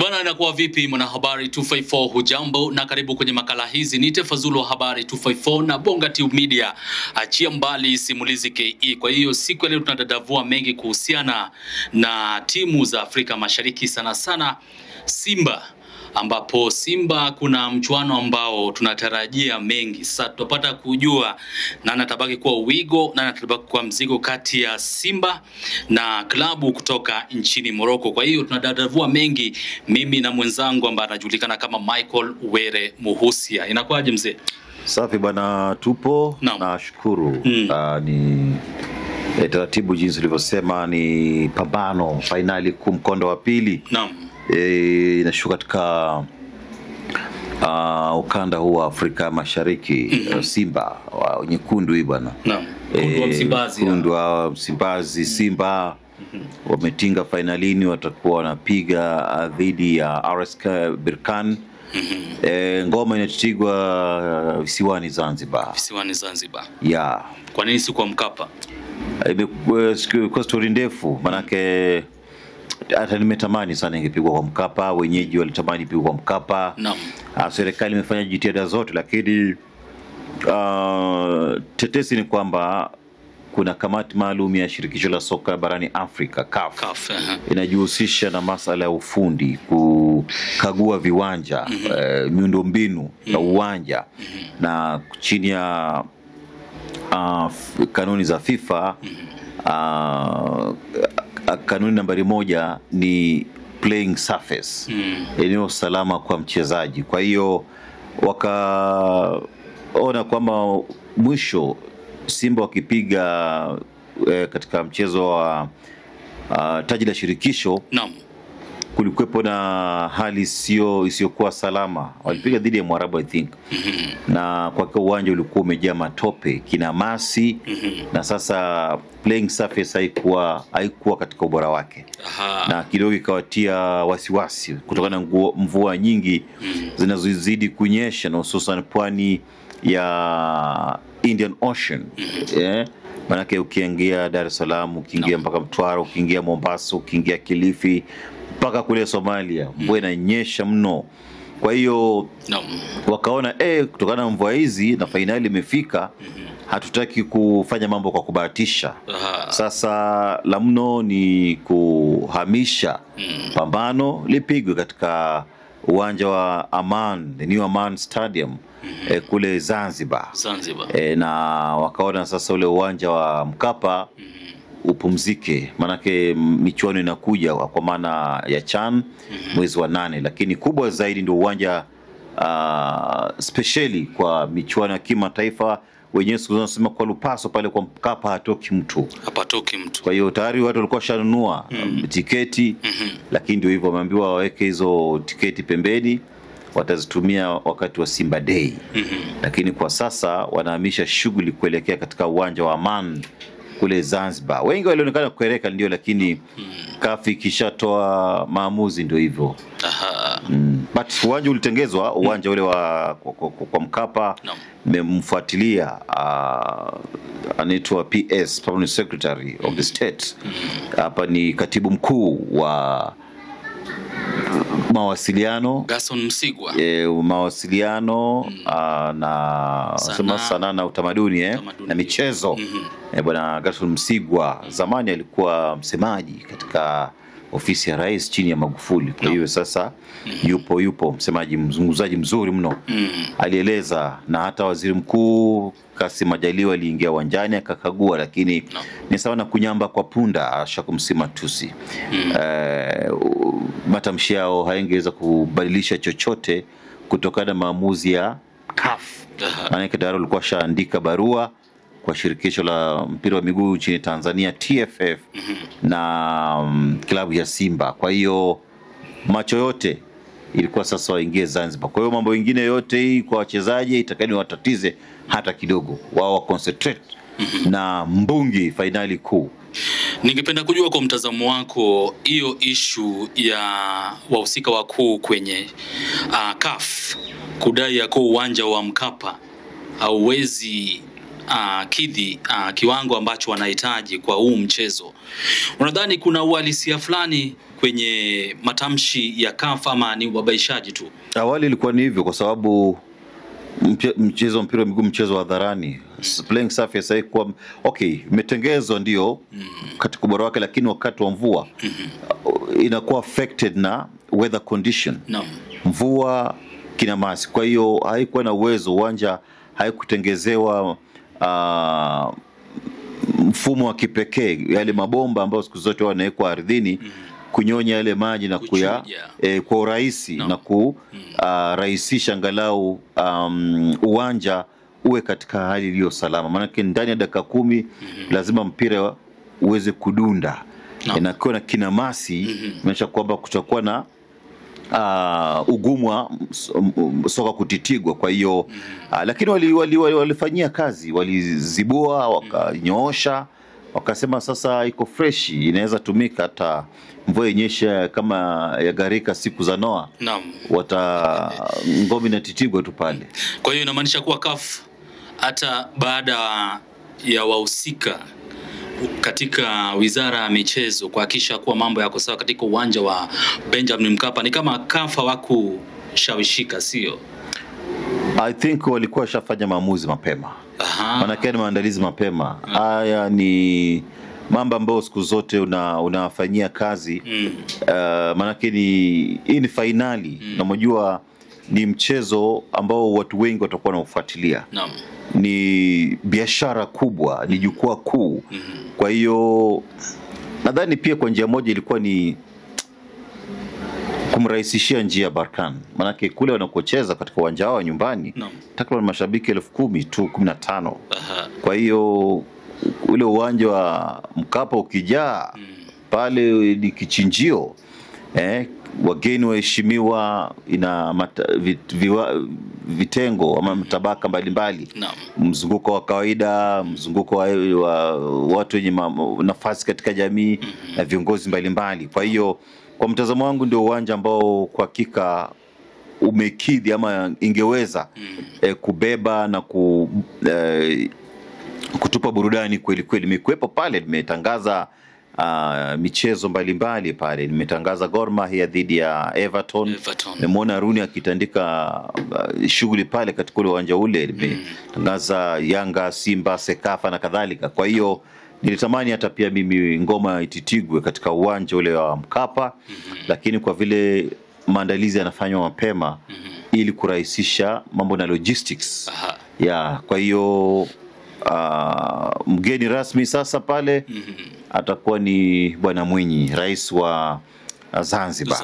Bwana inakuwa vipi mwanahabari 254, hujambo na karibu kwenye makala hizi. Niite Fazulu wa habari 254 na Bonga Tube Media. Achia mbali simulizi KE. Kwa hiyo siku ya leo tunadadavua mengi kuhusiana na timu za Afrika Mashariki, sana sana Simba, ambapo Simba kuna mchuano ambao tunatarajia mengi. Sasa tutapata kujua nani atabaki kuwa wigo, nani atabaki kuwa mzigo kati ya Simba na klabu kutoka nchini Morocco. Kwa hiyo tunadadavua mengi, mimi na mwenzangu ambaye anajulikana kama Michael Were Muhusia. Inakuwaje mzee? Safi bwana, tupo na shukuru. Ni taratibu jinsi ulivyosema, ni pambano finali kumkondo wa pili. Naam. Inashuka katika ukanda huu wa Afrika Mashariki. Simba nyekundu hii bwana. Naam. Kundu wa Msimbazi. Kundu wa Msimbazi, Simba wametinga finalini, watakuwa wanapiga dhidi ya RS Berkane. Ngoma inatigwa visiwani Zanzibar. Visiwani Zanzibar. Yeah. Kwa nini si kwa Mkapa? Kwa story ndefu, manake hata nimetamani sana ingepigwa kwa Mkapa, wenyeji walitamani ipigwe kwa Mkapa. Naam. Serikali imefanya jitihada zote, lakini tetesi ni kwamba kuna kamati maalum ya shirikisho la soka barani Afrika, CAF, inajihusisha na masuala ya ufundi, kukagua viwanja, miundombinu ya uwanja, na chini ya kanuni za FIFA. Kanuni nambari 1 ni playing surface, eneo salama kwa mchezaji. Kwa hiyo wakaona kwamba mwisho Simba wakipiga katika mchezo wa taji la shirikisho, naam, kulikuwepo na hali isiyokuwa salama. Walipiga dhidi ya Mwarabu I think. Na kwa kuwa uwanja ulikuwa umejaa matope, kinamasi, na sasa playing surface haikuwa katika ubora wake. Na kidogo ikawatia wasiwasi kutokana na mvua nyingi zinazozidi kunyesha, na hususan pwani ya Indian Ocean. Manake ukiingia Dar es Salaam, ukiingia mpaka Mtwara, ukiingia Mombasa, ukiingia Kilifi, mpaka kule Somalia, mvua inanyesha mno. Kwa hiyo wakaona kutokana na mvua hizi na finali imefika, hatutaki kufanya mambo kwa kubahatisha. Sasa la mno ni kuhamisha pambano lipigwe katika uwanja wa Aman, the new Aman Stadium, kule Zanzibar. Na wakaona sasa ule uwanja wa Mkapa upumzike, manake michuano inakuja kwa maana ya CHAN mwezi wa 8, lakini kubwa zaidi ndio uwanja specially kwa michuano ya kimataifa. Wenyewe wanasema kwa Lupaso pale kwa Mkapa hatoki mtu. Hapatoki mtu. Kwa hiyo tayari watu walikuwa shanunua tiketi, lakini ndio hivyo wameambiwa waweke hizo tiketi pembeni, watazitumia wakati wa Simba Day. Lakini kwa sasa wanahamisha shughuli kuelekea katika uwanja wa Aman kule Zanzibar. Wengi walionekana kukereka ndio, lakini CAF ikishatoa maamuzi ndio hivyo. But uwanja ulitengezwa, uwanja ule wa kwa Mkapa. Nimemfuatilia anaitwa PS, Permanent Secretary of the State. Hapa ni katibu mkuu wa mawasiliano, Gaston Msigwa. Mawasiliano na sanaa na utamaduni na michezo. Bwana Gaston Msigwa zamani alikuwa msemaji katika ofisi ya rais chini ya Magufuli. Kwa hiyo sasa yupo msemaji, mzungumzaji mzuri mno. Alieleza, na hata waziri mkuu Kassim Majaliwa aliingia uwanjani akakagua, lakini ni sawa na kunyamba kwa punda, ashakumsima tusi. Matamshi yao haingeweza kubadilisha chochote kutokana na maamuzi ya CAF. Maana tayari walikuwa shaandika barua kwa shirikisho la mpira wa miguu nchini Tanzania TFF na klabu ya Simba. Kwa hiyo macho yote ilikuwa sasa waingie Zanzibar. Kwa hiyo mambo mengine yote hii kwa wachezaji itakani watatize hata kidogo, wao concentrate na mbungi finali kuu. Ningependa kujua kwa mtazamo wako, hiyo issue ya wahusika wakuu kwenye CAF kudai ya kwa uwanja wa Mkapa hauwezi kidhi kiwango ambacho wanahitaji kwa huu mchezo, unadhani kuna uhalisia fulani kwenye matamshi ya CAF ama ni ubabaishaji tu? Awali ilikuwa ni hivyo kwa sababu mchezo mpira wa miguu mchezo wa hadharani, playing surface haikuwa okay, imetengezwa ndio katika ubora wake, lakini wakati wa mvua inakuwa affected na weather condition. Mvua kinamasi, kwa hiyo haikuwa na uwezo, uwanja haikutengezewa mfumo wa kipekee, yale mabomba ambayo siku zote wanawekwa ardhini kunyonya yale maji na kwa urahisi na kurahisisha angalau uwanja uwe katika hali iliyo salama. Maana ndani ya dakika 10 lazima mpira uweze kudunda. Inakuwa na kinamasi, inaonyesha kwamba kutakuwa na ugumu wa soka kutitigwa. Kwa hiyo lakini walifanyia kazi, walizibua, wakanyoosha, wakasema sasa iko fresh, inaweza tumika hata mvua yenyesha kama ya gharika siku za Noa. Ngome na titigwa tu pale. Kwa hiyo inamaanisha kuwa CAF hata baada ya wahusika katika wizara ya michezo kuhakikisha kuwa mambo yako sawa katika uwanja wa Benjamin Mkapa, ni kama CAF hawakushawishika, sio? I think walikuwa shafanya maamuzi mapema. Maana ni maandalizi mapema. Haya ni mambo ambayo siku zote unafanyia kazi. Maana hii ni finali. Na mnajua ni mchezo ambao watu wengi watakuwa wanafuatilia. Ni biashara kubwa, ni jukwaa kuu. Kwa hiyo nadhani pia kwa njia moja ilikuwa ni kumrahisishia njia Barkan. Maana kule wanakocheza katika uwanja wao nyumbani takriban mashabiki 10,000 tu, 15. Kwa hiyo ule uwanja wa Mkapa ukijaa pale ni kichinjio. Wageni waheshimiwa, ina vitengo ama matabaka mbalimbali. Mzunguko wa kawaida, mzunguko wa watu wenye nafasi katika jamii na viongozi mbalimbali. Kwa hiyo kwa mtazamo wangu ndio uwanja ambao kwa hakika umekidhi ama ingeweza kubeba na kutupa burudani kweli kweli. Nimekuepo pale, nimetangaza michezo mbalimbali pale. Nimetangaza Gor Mahia dhidi ya Everton. Nimeona Rooney akitandika shughuli pale katika ule uwanja ule. Nimetangaza Yanga, Simba, Sekafa na kadhalika. Kwa hiyo nilitamani hata pia mimi ngoma ititigwe katika uwanja ule wa Mkapa. Lakini kwa vile maandalizi yanafanywa mapema ili kurahisisha mambo na logistics. Kwa hiyo mgeni rasmi sasa pale atakuwa ni Bwana Mwinyi, rais wa Zanzibar.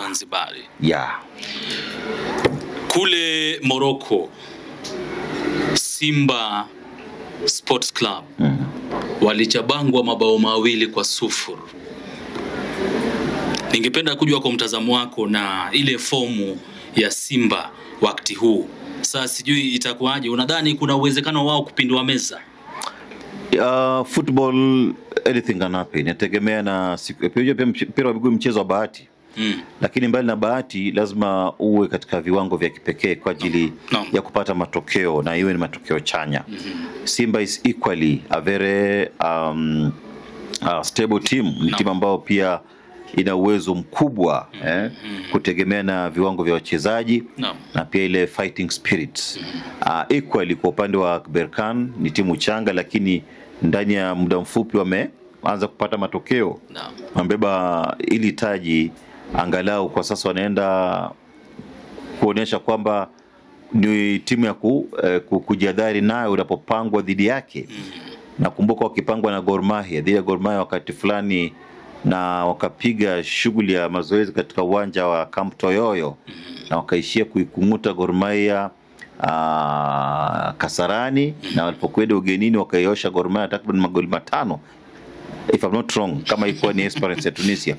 Kule Morocco, Simba Sports Club walichabangwa mabao 2-0. Ningependa kujua kwa mtazamo wako na ile fomu ya Simba wakati huu. Sasa sijui itakuwaje, unadhani kuna uwezekano wao kupindua meza? Football, anything can happen. Inategemea na siku. Pia mpira wa miguu mchezo wa bahati. Lakini mbali na bahati lazima uwe katika viwango vya kipekee kwa ajili ya kupata matokeo, na iwe ni matokeo chanya. Simba is equally a very stable team. Ni timu ambao pia ina uwezo mkubwa kutegemea na viwango vya wachezaji na pia ile fighting spirit. Equally kwa upande wa Berkane ni timu changa, lakini ndani ya muda mfupi wameanza kupata matokeo. Wamebeba ili taji, angalau kwa sasa wanaenda kuonyesha kwamba ni timu ya kujihadhari nayo unapopangwa dhidi yake. Nakumbuka wakipangwa na Gor Mahia, dhidi ya Gor Mahia wakati fulani, na wakapiga shughuli ya mazoezi katika uwanja wa Camp Toyoyo na wakaishia kuikumuta Gor Mahia Kasarani, na walipokwenda ugenini wakaiosha Gor Mahia takriban magoli 5, if I'm not wrong, kama ilikuwa ni Esperance ya Tunisia.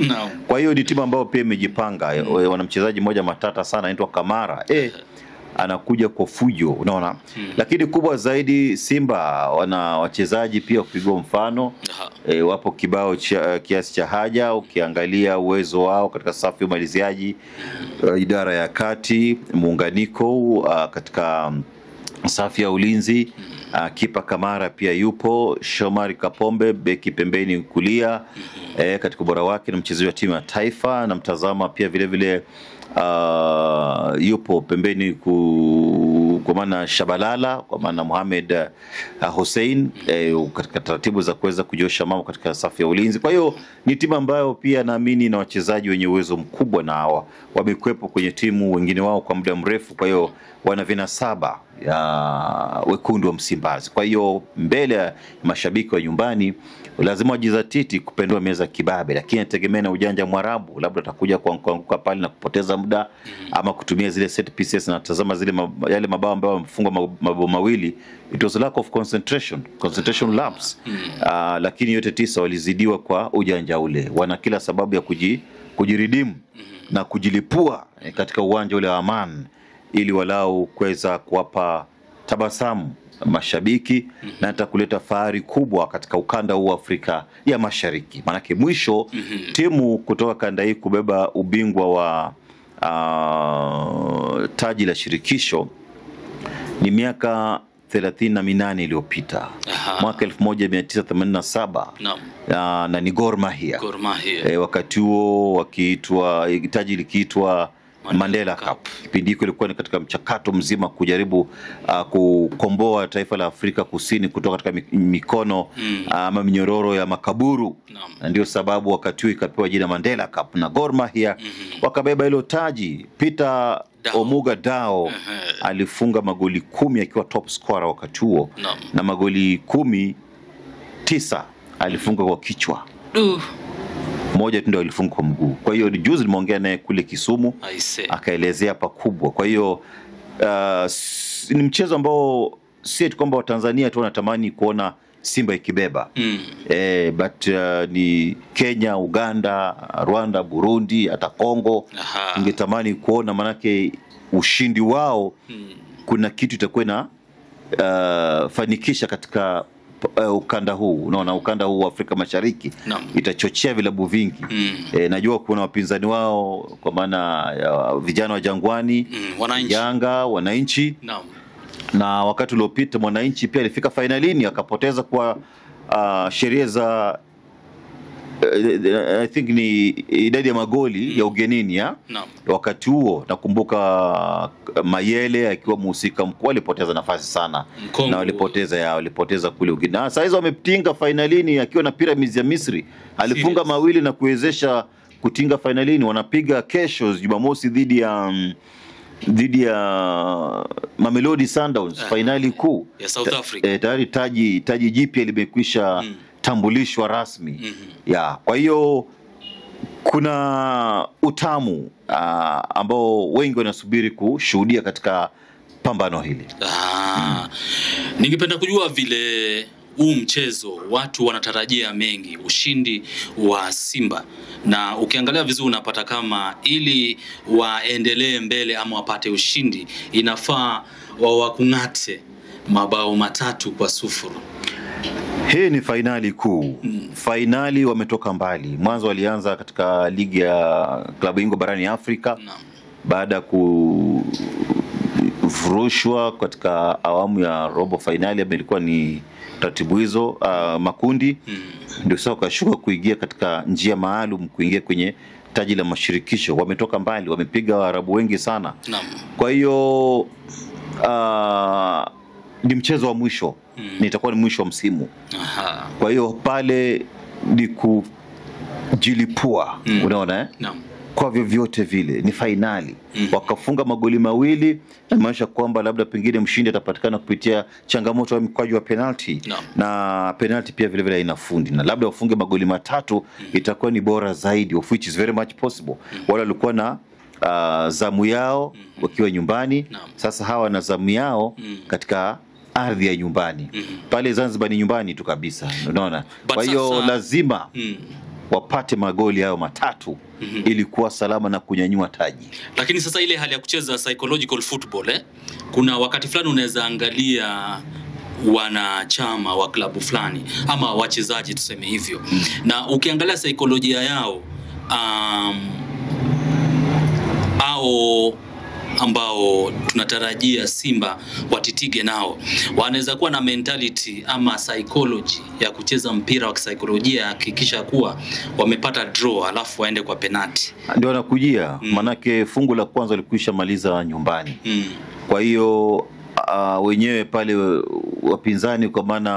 Kwa hiyo ni timu ambayo pia imejipanga. Wana mchezaji mmoja matata sana anaitwa Kamara. Anakuja kwa fujo, unaona. Lakini kubwa zaidi, Simba wana wachezaji pia kupigwa mfano. Wapo kibao kiasi cha haja ukiangalia uwezo wao katika safu ya umaliziaji, idara ya kati, muunganiko katika safu ya ulinzi. Kipa Kamara pia yupo, Shomari Kapombe beki pembeni kulia, katika ubora wake na mchezaji wa timu ya taifa. Na mtazama pia vile vile yupo pembeni kwa maana Shabalala, kwa maana Mohamed Hussein, katika taratibu za kuweza kujosha mambo katika safu ya ulinzi. Kwa hiyo ni timu ambayo pia naamini na wachezaji wenye uwezo mkubwa, na wamekuepo kwenye timu wengine wao kwa muda mrefu. Kwa hiyo wana vinasaba ya wekundu wa Msimbazi. Kwa hiyo mbele ya mashabiki wa nyumbani lazima wajizatiti kupendua meza kibabe, lakini nategemea na ujanja Mwarabu, labda atakuja kuanguka pale na kupoteza muda, ama kutumia zile set pieces. Na tazama zile yale mabao ambayo wamefunga mabao mawili, it was lack of concentration lapse. Lakini yote tisa walizidiwa kwa ujanja ule. Wana kila sababu ya kujiridimu na kujilipua katika uwanja ule wa Aman, ili walau kuweza kuwapa tabasamu mashabiki na hata kuleta fahari kubwa katika ukanda huu wa Afrika ya Mashariki. Manake mwisho timu kutoka kanda hii kubeba ubingwa wa taji la shirikisho ni miaka 38 iliyopita. Mwaka 1987 na ni Gor Mahia. Wakati huo wakiitwa taji likiitwa Mandela Cup. Kipindi hiko ilikuwa ni katika mchakato mzima kujaribu kukomboa taifa la Afrika Kusini kutoka katika mikono ama minyororo ya makaburu. Na ndio sababu wakati huo ikapewa jina Mandela Cup, na Gor Mahia wakabeba hilo taji. Peter Omuga Dao alifunga magoli 10 akiwa top scorer wakati huo, na magoli 9 alifunga kwa kichwa. Moja tu ndio alifunga kwa mguu. Kwa hiyo juzi nimeongea naye kule Kisumu, akaelezea pakubwa. Kwa hiyo ni mchezo ambao si eti kwamba Watanzania tu wanatamani kuona Simba ikibeba. But ni Kenya, Uganda, Rwanda, Burundi, hata Kongo ingetamani kuona, manake ushindi wao kuna kitu itakuwa na fanikisha katika ukanda huu. Unaona, ukanda huu wa Afrika Mashariki itachochea vilabu vingi. Najua kuna wapinzani wao, kwa maana vijana wa Jangwani, Yanga, Wananchi. Na wakati uliopita Mwananchi pia alifika finalini akapoteza kwa sheria za I think ni idadi ya magoli ya ugenini ya wakati huo. Nakumbuka Mayele akiwa mhusika mkuu alipoteza nafasi sana na walipoteza kule ugenini. Na sasa hizo wametinga finalini akiwa na Pyramids ya Misri, alifunga mawili na kuwezesha kutinga finalini. Wanapiga kesho Jumamosi dhidi ya Mamelodi Sundowns, finali kuu ya South Africa. Tayari taji jipya limekwisha tambulishwa rasmi. Kwa hiyo kuna utamu ambao wengi wanasubiri kushuhudia katika pambano hili. Ningependa kujua vile huu mchezo watu wanatarajia mengi, ushindi wa Simba, na ukiangalia vizuri unapata kama ili waendelee mbele ama wapate ushindi inafaa wakungate mabao 3-0. Hii ni finali kuu. Finali wametoka mbali. Mwanzo walianza katika ligi ya klabu bingwa barani Afrika. Baada ya kufurushwa katika awamu ya robo finali, ilikuwa ni taratibu hizo makundi, ndio sasa wakashuka kuingia katika njia maalum kuingia kwenye taji la mashirikisho. Wametoka mbali, wamepiga Waarabu wengi sana. Kwa hiyo ni mchezo wa mwisho. Nitakuwa ni mwisho wa msimu. Kwa hiyo pale ni kujilipua. Unaona kwa vyovyote vile ni finali. Wakafunga magoli mawili, inamaanisha kwamba labda pengine mshindi atapatikana kupitia changamoto ya mkwaju wa penalty. Na penalty pia vile vile ina fundi, na labda wafunge magoli 3 itakuwa ni bora zaidi, of which is very much possible. Wale walikuwa na zamu yao wakiwa nyumbani, sasa hawa na zamu yao katika ardhi ya nyumbani. Pale Zanzibar ni nyumbani tu kabisa, unaona. Kwa hiyo lazima wapate magoli hayo 3 ili kuwa salama na kunyanyua taji. Lakini sasa ile hali ya kucheza psychological football, kuna wakati fulani unaweza angalia wanachama wa klabu fulani ama wachezaji tuseme hivyo, na ukiangalia saikolojia yao au ambao tunatarajia Simba watitige nao, wanaweza kuwa na mentality ama psychology ya kucheza mpira wa kisaikolojia, hakikisha kuwa wamepata draw alafu waende kwa penalty. Ndio wanakujia, manake fungu la kwanza walikwisha maliza nyumbani. Kwa hiyo wenyewe pale wapinzani, kwa maana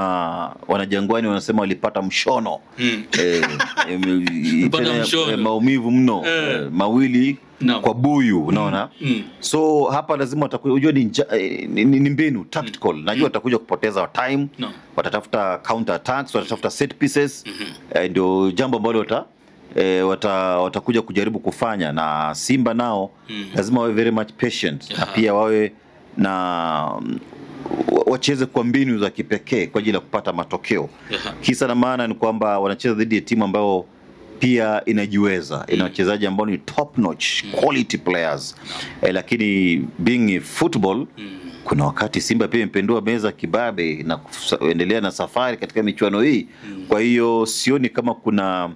wanajangwani wanasema walipata mshono. Maumivu mno, mawili kwa buyu, unaona. So hapa lazima watakuja, ni mbinu tactical. Najua watakuja kupoteza time, watatafuta counter attacks, watatafuta set pieces. Ndio jambo ambalo watakuja kujaribu kufanya, na Simba nao lazima wawe very much patient, na pia wawe na wacheze kwa mbinu za kipekee kwa ajili ya kupata matokeo. Kisa na maana ni kwamba wanacheza dhidi ya timu ambayo pia inajiweza, ina wachezaji ambao ni top notch quality players. Lakini being football, kuna wakati Simba pia impendua meza kibabe na kuendelea na safari katika michuano hii. Kwa hiyo sioni kama kuna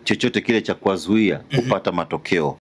chochote kile cha kuwazuia kupata matokeo.